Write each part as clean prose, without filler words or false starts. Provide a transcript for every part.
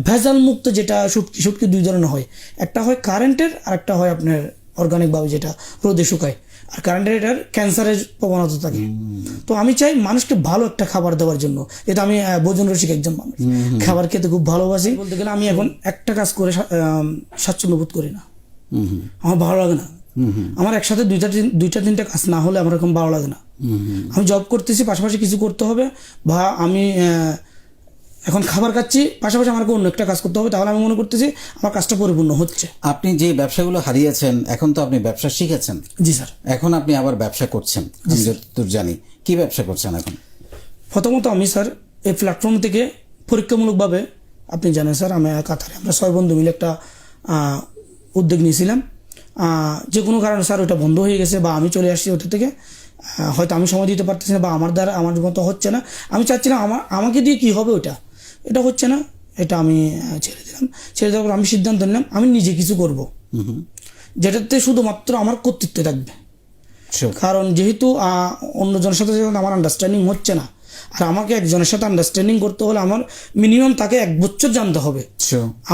ভেজাল মুক্ত যেটা শুটকি শুটকি দুই ধরনের হয়, একটা হয় কারেন্টের আর একটা হয় আপনার অর্গানিকভাবে যেটা রোদে শুকায়। আর কারেন্টের এটার ক্যান্সারের প্রবণতা থাকে। তো আমি চাই মানুষকে ভালো একটা খাবার দেওয়ার জন্য, এটা আমি ভোজন রসিক একজন মানুষ, খাবার খেতে খুব ভালোবাসি। বলতে গেলে আমি এখন একটা কাজ করে স্বাচ্ছন্দ্য বোধ করি না, আমার ভালো লাগে না। আমার একসাথে দুইটা তিনটা কাজ না হলে আমার এরকম ভালো লাগে না। আমি জব করতেছি, পাশাপাশি কিছু করতে হবে, বা আমি এখন খাবার খাচ্ছি, পাশাপাশি আমাকে অন্য একটা কাজ করতে হবে, তাহলে আমি মনে করতেছি আমার কাজটা পরিপূর্ণ হচ্ছে। আপনি যে ব্যবসাগুলো হারিয়েছেন, এখন তো আপনি ব্যবসা শিখেছেন। জি স্যার। এখন আপনি আবার ব্যবসা করছেন, আমি যতদূর জানি। কি ব্যবসা করছেন এখন? প্রথমত আমি স্যার এই প্ল্যাটফর্ম থেকে পরীক্ষামূলকভাবে, আপনি জানেন স্যার, আমি কাতারে আমরা 6 বন্ধু মিলে একটা উদ্যোগ নিয়েছিলাম। যে কোনো কারণে স্যার ওটা বন্ধ হয়ে গেছে, বা আমি চলে আসছি ওটা থেকে। হয়তো আমি সময় দিতে পারতেছি না, বা আমার দ্বারা আমার মতো হচ্ছে না। আমি চাচ্ছি না আমাকে দিয়ে কি হবে, এটা হচ্ছে না, এটা আমি ছেড়ে দিলাম। ছেড়ে দেওয়ার পর আমি সিদ্ধান্ত নিলাম আমি নিজে কিছু করব, যেটাতে শুধুমাত্র আমার কর্তৃত্ব থাকবে। কারণ যেহেতু অন্যজনের সাথে যখন আমার আন্ডারস্ট্যান্ডিং হচ্ছে না, আর আমাকে একজনের সাথে আন্ডারস্ট্যান্ডিং করতে হলে আমার মিনিমাম তাকে 1 বছর জানতে হবে,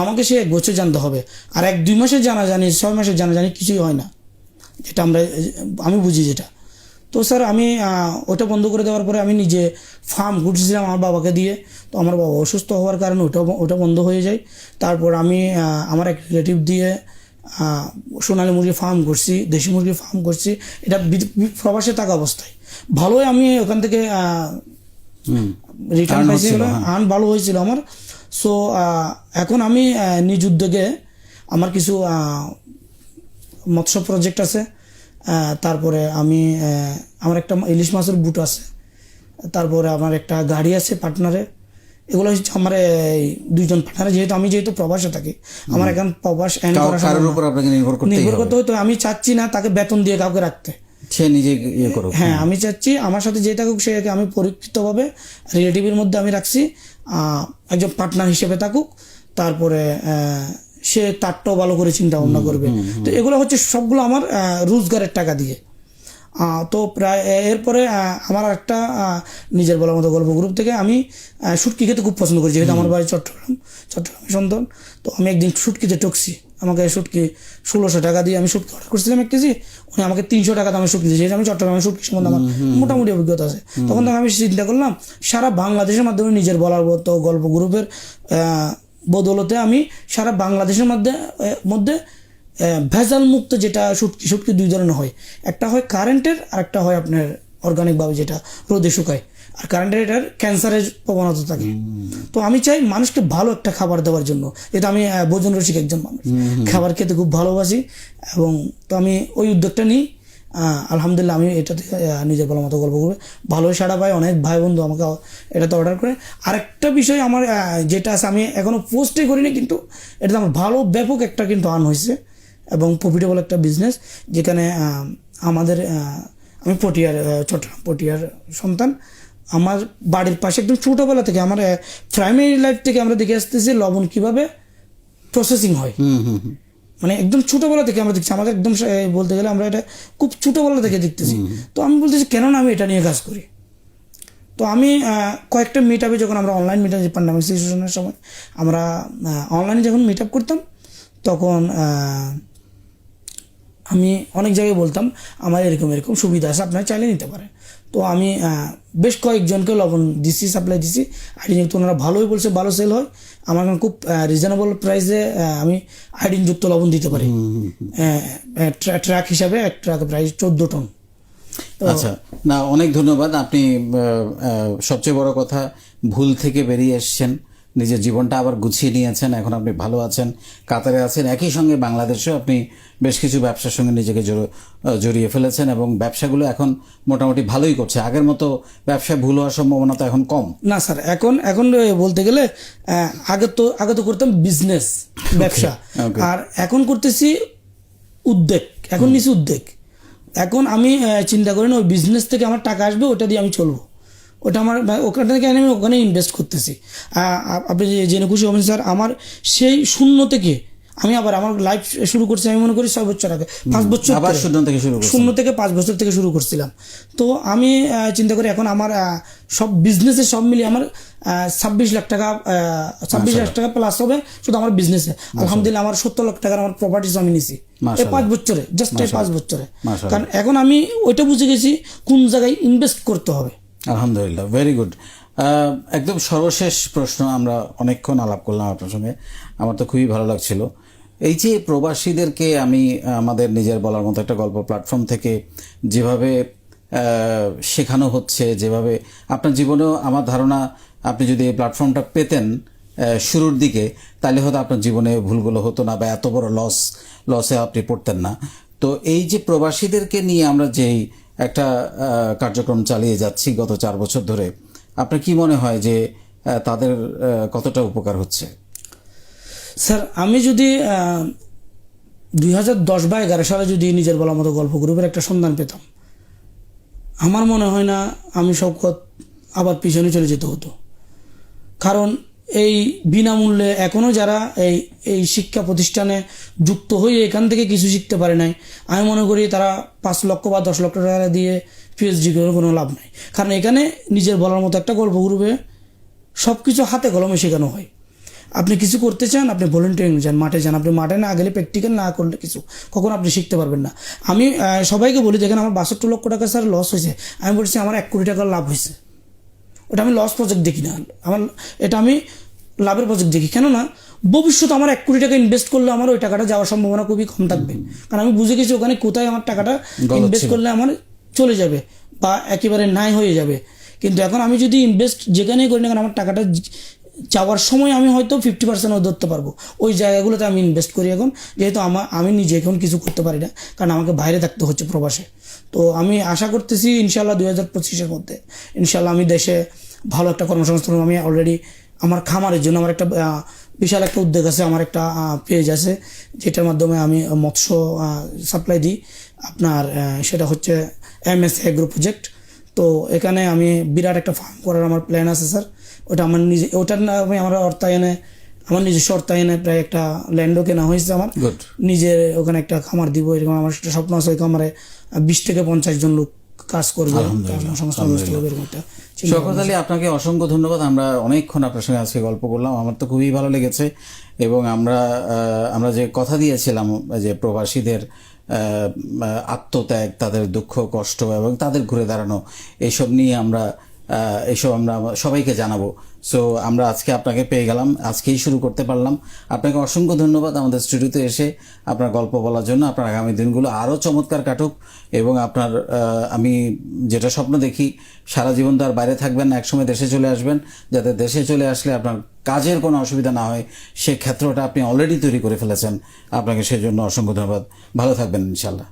আমাকে সে 1 বছর জানতে হবে। আর 1-2 মাসের জানাজানি, 6 মাসের জানাজানি কিছুই হয় না, যেটা আমি বুঝি যেটা। তো স্যার আমি ওটা বন্ধ করে দেওয়ার পরে আমি নিজে ফার্ম ঘুরছিলাম আমার বাবাকে দিয়ে। তো আমার বাবা অসুস্থ হওয়ার কারণে ওটা বন্ধ হয়ে যায়। তারপর আমি আমার এক রিলেটিভ দিয়ে সোনালী মুরগির ফার্ম করছি, দেশি মুরগির ফার্ম করছি। এটা প্রবাসে থাকা অবস্থায় ভালোই আমি ওখান থেকে রিটার্ন পাইছি, আর্ন ভালো হয়েছিল আমার। সো এখন আমি নিজ উদ্যোগে আমার কিছু মৎস্য প্রজেক্ট আছে। তারপরে আমার একটা ইলিশ মাছের বুট আছে। তারপরে আমার একটা গাড়ি আছে পার্টনারে। এগুলো হচ্ছে আমার 2জন পার্টনারে। যেহেতু প্রবাসে থাকি, আমার এখন প্রবাস নির্ভর করতে হয়। তো আমি চাচ্ছি না তাকে বেতন দিয়ে কাউকে রাখতে, সে নিজে করুক। হ্যাঁ, আমি চাচ্ছি আমার সাথে যে থাকুক সে আমি পরীক্ষিতভাবে রিলেটিভের মধ্যে আমি রাখছি, একজন পার্টনার হিসেবে থাকুক। তারপরে সে তারটাও ভালো করে চিন্তা ভাবনা করবে। তো এগুলো হচ্ছে সবগুলো আমার রোজগারের টাকা দিয়ে। তো প্রায় এরপরে আমার একটা নিজের বলার মতো গল্প গ্রুপ থেকে আমি শুটকি খেতে খুব পছন্দ করি, যেহেতু আমার বাড়ি চট্টগ্রাম সন্তান। তো আমি একদিন শুটকিতে টকছি, আমাকে শুটকি 1600 টাকা দিয়ে আমি শুটকি অর্ডার করছিলাম 1 কেজি। উনি আমাকে 300 টাকা দামে শুটকি দিয়েছে। আমি চট্টগ্রামের শুটকি সম্বন্ধে আমার মোটামুটি অভিজ্ঞতা আছে। তখন থেকে আমি চিন্তা করলাম সারা বাংলাদেশের মাধ্যমে নিজের বলার মতো গল্প গ্রুপের বদলতে আমি সারা বাংলাদেশের মধ্যে ভেজাল মুক্ত যেটা শুটকি দুই ধরনের হয়, একটা হয় কারেন্টের আর একটা হয় আপনার অর্গানিকভাবে যেটা রোদে শুকায়। আর কারেন্টের এটার ক্যান্সারের প্রবণতা থাকে। তো আমি চাই মানুষকে ভালো একটা খাবার দেওয়ার জন্য, এটা আমি ভোজন রসিক একজন মানুষ, খাবার খেতে খুব ভালোবাসি। এবং তো আমি ওই উদ্যোগটা নিই। আলহামদুলিল্লাহ আমি এটা থেকে নিজের বলার মতো গল্প করবে ভালোই সাড়া পাই, অনেক ভাই বন্ধু আমাকে এটাতে অর্ডার করে। আরেকটা বিষয় আমার যেটা আছে, আমি এখনো পোস্টই করিনি, কিন্তু এটাতে আমার ভালো ব্যাপক একটা কিন্তু আর্ন হয়েছে এবং প্রফিটেবল একটা বিজনেস। যেখানে আমি চট্টগ্রাম পটিয়ার সন্তান। আমার বাড়ির পাশে একদম ছোটোবেলা থেকে আমার প্রাইমারি লাইফ থেকে আমরা দেখে আসতেছি লবণ কিভাবে প্রসেসিং হয়। মানে একদম ছোটোবেলা থেকে আমরা দেখছি, আমাদের একদম বলতে গেলে আমরা এটা খুব ছোটোবেলা থেকে দেখতেছি। তো আমি বলতেছি কেন না আমি এটা নিয়ে কাজ করি। তো আমি কয়েকটা মিট আপে, যখন আমরা অনলাইন মিট আপ, প্যান্ডামিক সিচুয়েশনের সময় আমরা অনলাইনে যখন মিট আপ করতাম, তখন আমি অনেক জায়গায় বলতাম আমার এরকম সুবিধা আছে, আপনারা চাইলে নিতে পারেন। তো আমি বেশ কয়েকজনকে লবণ দিছি, সাপ্লাই দিছি। আইডিনযুক্ত ওনারা ভালোই বলছে, ভালো সেল হয়। আমার খুব রিজনেবল প্রাইসে আমি আইডিনযুক্ত লবণ দিতে পারি। ট্রাক হিসাবে এক ট্রাকের প্রাইস 14 টন। আচ্ছা, না, অনেক ধন্যবাদ। আপনি সবচেয়ে বড় কথা, ভুল থেকে বেরিয়ে এসছেন, নিজের জীবনটা আবার গুছিয়ে নিয়েছেন। এখন আপনি ভালো আছেন, কাতারে আছেন, একই সঙ্গে বাংলাদেশেও আপনি বেশ কিছু ব্যবসার সঙ্গে নিজেকে জড়িয়ে ফেলেছেন এবং ব্যবসাগুলো এখন মোটামুটি ভালোই করছে। আগের মতো ব্যবসায় ভুল হওয়ার সম্ভাবনা তো এখন কম। না স্যার, এখন বলতে গেলে আগে তো করতাম বিজনেস, ব্যবসা, আর এখন করতেছি উদ্যোগ। এখন নিছি উদ্যোগ। এখন আমি চিন্তা করি না ওই বিজনেস থেকে আমার টাকা আসবে, ওটা দিয়ে আমি চলবো, ওটা আমার ওখান থেকে আমি ওখানে ইনভেস্ট করতেছি। আপনি জেনে খুশি হবেন স্যার, আমার সেই শূন্য থেকে আমি আবার আমার লাইফ শুরু করছি। আমি মনে করি 6 বছর আগে, 5 বছর শূন্য থেকে 5 বছর থেকে শুরু করছিলাম। তো আমি চিন্তা করি এখন আমার সব বিজনেসে সব মিলিয়ে আমার 26 লাখ টাকা 26 লাখ টাকা প্লাস হবে শুধু আমার বিজনেসে। আলহামদুলিল্লাহ আমার 70 লাখ টাকার আমার প্রপার্টিজ আমি নিছি এই 5 বছরে, জাস্ট এই 5 বছরে। কারণ এখন আমি ওইটা বুঝে গেছি কোন জায়গায় ইনভেস্ট করতে হবে। আলহামদুলিল্লাহ, ভেরি গুড। একদম সর্বশেষ প্রশ্ন, আমরা অনেকক্ষণ আলাপ করলাম আপনার সঙ্গে, আমার তো খুবই ভালো লাগছিল। এই যে প্রবাসীদেরকে আমি আমাদের নিজের বলার মতো একটা গল্প প্ল্যাটফর্ম থেকে যেভাবে শেখানো হচ্ছে, যেভাবে আপনার জীবনেও আমার ধারণা আপনি যদি এই প্ল্যাটফর্মটা পেতেন শুরুর দিকে, তাহলে হয়তো আপনার জীবনে ভুলগুলো হতো না বা এত বড় লসে আপনি পড়তেন না। তো এই যে প্রবাসীদেরকে নিয়ে আমরা যেই একটা কার্যক্রম চালিয়ে যাচ্ছি গত 4 বছর ধরে, আপনার কি মনে হয় যে তাদের কতটা উপকার হচ্ছে? স্যার আমি যদি 2010 বা 11 সালে যদি নিজের বলার মতো গল্প গ্রুপের একটা সন্ধান পেতাম, আমার মনে হয় না আমি শওকত আবার পিছনে চলে যেতে হতো। কারণ এই বিনামূল্যে এখনও যারা এই শিক্ষা প্রতিষ্ঠানে যুক্ত হয়ে এখান থেকে কিছু শিখতে পারে নাই, আমি মনে করি তারা 5 লক্ষ বা 10 লক্ষ টাকা দিয়ে পিএইচডি করে কোনো লাভ নাই। কারণ এখানে নিজের বলার মতো একটা গল্প গ্রুপে সব কিছু হাতে কলমে শেখানো হয়। আপনি কিছু করতে চান, আপনি ভলেন্টিয়ারিং যান, মাঠে যান। আপনি মাঠে না গেলে, প্র্যাকটিক্যাল না করলে কিছু কখনো আপনি শিখতে পারবেন না। আমি সবাইকে বলি, দেখেন আমার 62 লক্ষ টাকা স্যার লস হয়েছে, আমি বলছি আমার 1 কোটি টাকার লাভ হয়েছে। ওটা আমি লস প্রজেক্ট দেখি না, এটা আমি লাভের প্রজেক্ট দেখি। কেননা ভবিষ্যতে আমার 1 কোটি টাকা ইনভেস্ট করলে আমার ওই টাকাটা যাওয়ার সম্ভাবনা খুবই কম থাকবে। কারণ আমি বুঝে গেছি ওখানে কোথায় আমার টাকাটা ইনভেস্ট করলে আমার চলে যাবে বা একেবারে নাই হয়ে যাবে। কিন্তু এখন আমি যদি ইনভেস্ট যেখানেই করি না কেন, আমার টাকাটা যাওয়ার সময় আমি হয়তো 50% ধরতে পারবো। ওই জায়গাগুলোতে আমি ইনভেস্ট করি এখন, যেহেতু আমি নিজে এখন কিছু করতে পারি না, কারণ আমাকে বাইরে থাকতে হচ্ছে প্রবাসে। তো আমি আশা করতেছি ইনশাল্লাহ 2025-এর মধ্যে ইনশাল্লাহ আমি দেশে ভালো একটা কর্মসংস্থান, আমি অলরেডি আমার খামারের জন্য আমার একটা বিশাল একটা উদ্যোগ আছে, আমার একটা পেজ আছে যেটার মাধ্যমে আমি মৎস্য সাপ্লাই দিই আপনার, সেটা হচ্ছে MS এগ্রো প্রজেক্ট। তো এখানে আমি বিরাট একটা ফার্ম করার আমার প্ল্যান আছে স্যার। ওটা আমার নিজে, ওটার নামে আমার অর্থায়নে, আমার নিজস্ব অর্থায়নে প্রায় একটা ল্যান্ডও কেনা হয়েছে আমার নিজের, ওখানে একটা খামার দিব। এরকম আমার একটা স্বপ্ন আছে, ওই খামারে 20 থেকে 50 জন লোক কাজ করবে। শওকত আলী, আপনাকে অসংখ্য ধন্যবাদ। আমরা অনেকক্ষণ আপনার সঙ্গে আজকে গল্প করলাম, আমার তো খুবই ভালো লেগেছে। এবং আমরা যে কথা দিয়েছিলাম যে প্রবাসীদের আত্মত্যাগ, তাদের দুঃখ কষ্ট এবং তাদের ঘুরে দাঁড়ানো, এইসব নিয়ে আমরা সবাইকে জানাবো। সো আমরা আজকে আপনাকে পেয়ে গেলাম, আজকেই শুরু করতে পারলাম। আপনাকে অসংখ্য ধন্যবাদ আমাদের স্টুডিওতে এসে আপনার গল্প বলার জন্য। আপনার আগামী দিনগুলো আরও চমৎকার কাটুক এবং আপনার আমি যেটা স্বপ্ন দেখি, সারা জীবন তো আর বাইরে থাকবেন না, একসময় দেশে চলে আসবেন, যাতে দেশে চলে আসলে আপনার কাজের কোনো অসুবিধা না হয়, সে ক্ষেত্রটা আপনি অলরেডি তৈরি করে ফেলেছেন। আপনাকে সেজন্য অসংখ্য ধন্যবাদ। ভালো থাকবেন ইনশাল্লাহ।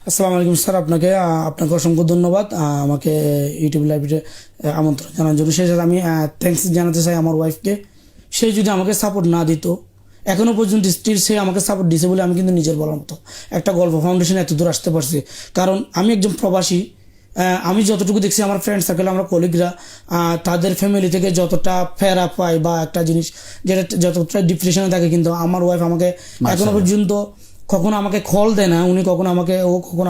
আসসালামু আলাইকুম স্যার, আপনাকে অসংখ্য ধন্যবাদ আমাকে ইউটিউব লাইভে আমন্ত্রণ জানানোর জন্য। সেই সাথে আমি থ্যাঙ্কস জানাতে চাই আমার ওয়াইফকে। সে যদি আমাকে সাপোর্ট না দিত, এখনও পর্যন্ত স্টিল সে আমাকে সাপোর্ট দিয়েছে বলে আমি কিন্তু নিজের বলার মতো একটা গল্প ফাউন্ডেশন এত দূর আসতে পারছি। কারণ আমি একজন প্রবাসী, আমি যতটুকু দেখছি আমার ফ্রেন্ড সার্কেল, আমরা কলিগরা তাদের ফ্যামিলি থেকে যতটা ফেরা পায় বা একটা জিনিস যেটা যতটা ডিপ্রেশনে থাকে, কিন্তু আমার ওয়াইফ আমাকে এখনো পর্যন্ত কখনো আমাকে কল দেয় না। উনি কখনো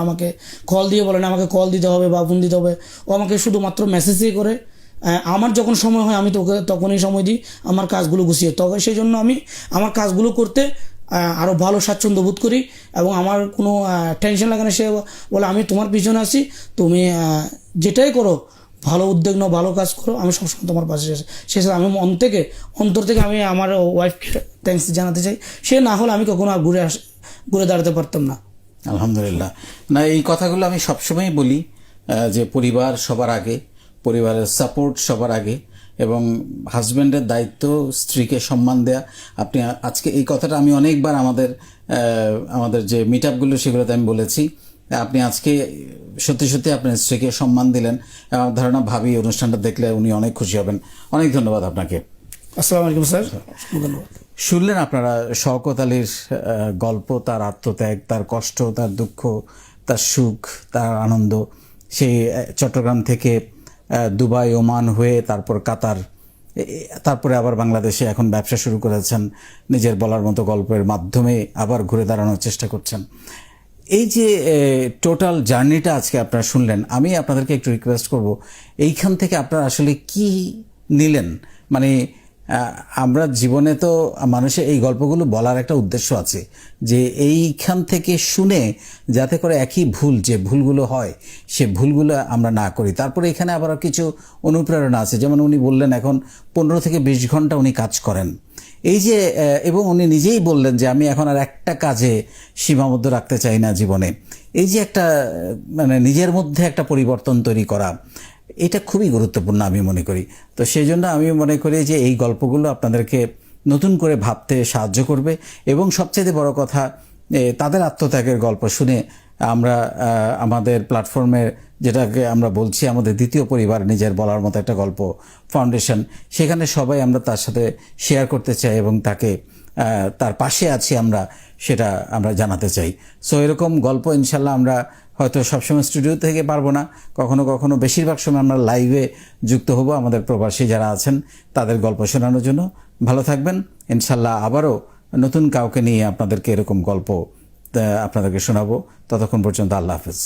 আমাকে কল দিয়ে বলেন আমাকে কল দিতে হবে বা ফোন দিতে হবে। ও আমাকে শুধুমাত্র মেসেজই করে। আমার যখন সময় হয় আমি তখনই সময় দিই আমার কাজগুলো গুছিয়ে। তবে সেই জন্য আমি আমার কাজগুলো করতে আরও ভালো স্বাচ্ছন্দ্য বোধ করি এবং আমার কোনো টেনশন লাগে না। সে বলে আমি তোমার পিছনে আছি, তুমি যেটাই করো ভালো উদ্যোগ নাও, ভালো কাজ করো, আমি সবসময় তোমার পাশে আছি। শেষে আমি অন্তর থেকে আমি আমার ওয়াইফকে থ্যাঙ্কস জানাতে চাই। সে না হলে আমি কখনো আর ঘুরে দাঁড়াতে পারতাম না। আলহামদুলিল্লাহ। না, এই কথাগুলো আমি সবসময় বলি যে পরিবার সবার আগে, পরিবারের সাপোর্ট সবার আগে এবং হাজব্যান্ডের দায়িত্ব স্ত্রীকে সম্মান দেয়া। আপনি আজকে এই কথাটা আমি অনেকবার আমাদের যে মিট আপগুলো সেগুলোতে আমি বলেছি। আপনি আজকে সত্যি সত্যি আপনার স্ত্রীকে সম্মান দিলেন। আমার ধারণা ভাবি অনুষ্ঠানটা দেখলে উনি অনেক খুশি হবেন। অনেক ধন্যবাদ আপনাকে। আসসালামু আলাইকুম স্যার, ধন্যবাদ। শুনলেন আপনারা শওকত আলীর গল্প, তার আত্মত্যাগ, তার কষ্ট, তার দুঃখ, তার সুখ, তার আনন্দ। সেই চট্টগ্রাম থেকে দুবাই, ওমান হয়ে তারপর কাতার, তারপরে আবার বাংলাদেশে এখন ব্যবসা শুরু করেছেন। নিজের বলার মতো গল্পের মাধ্যমে আবার ঘুরে দাঁড়ানোর চেষ্টা করছেন। এই যে টোটাল জার্নিটা আজকে আপনারা শুনলেন, আমি আপনাদেরকে একটু রিকোয়েস্ট করব, এইখান থেকে আপনারা আসলে কি নিলেন মানে আমরা জীবনে তো মানুষের এই গল্পগুলো বলার একটা উদ্দেশ্য আছে, যে এইখান থেকে শুনে যাতে করে একই ভুল যে ভুলগুলো হয় সে ভুলগুলো আমরা না করি। তারপরে এখানে আবার কিছু অনুপ্রেরণা আছে, যেমন উনি বললেন এখন 15 থেকে 20 ঘন্টা উনি কাজ করেন, এই যে এবং উনি নিজেই বললেন যে আমি এখন আর একটা কাজে সীমাবদ্ধ রাখতে চাই না জীবনে। এই যে একটা মানে নিজের মধ্যে একটা পরিবর্তন তৈরি করা, এটা খুবই গুরুত্বপূর্ণ আমি মনে করি। তো সেই জন্য আমি মনে করি যে এই গল্পগুলো আপনাদেরকে নতুন করে ভাবতে সাহায্য করবে, এবং সবচেয়ে বড় কথা তাদের আত্মত্যাগের গল্প শুনে আমরা আমাদের প্ল্যাটফর্মের, যেটাকে আমরা বলছি আমাদের দ্বিতীয় পরিবার নিজের বলার মতো একটা গল্প ফাউন্ডেশন, সেখানে সবাই আমরা তার সাথে শেয়ার করতে চাই এবং তাকে তার পাশে আছি আমরা, সেটা আমরা জানাতে চাই। সো এরকম গল্প ইনশাল্লাহ আমরা হয়তো সবসময় স্টুডিও থেকে পারবো না, কখনো কখনো বেশিরভাগ সময় আমরা লাইভে যুক্ত হব আমাদের প্রবাসী যারা আছেন তাদের গল্প শোনানোর জন্য। ভালো থাকবেন, ইনশাল্লাহ আবারও নতুন কাউকে নিয়ে আপনাদেরকে এরকম গল্প আপনাদেরকে শোনাবো। ততক্ষণ পর্যন্ত আল্লাহ হাফেজ।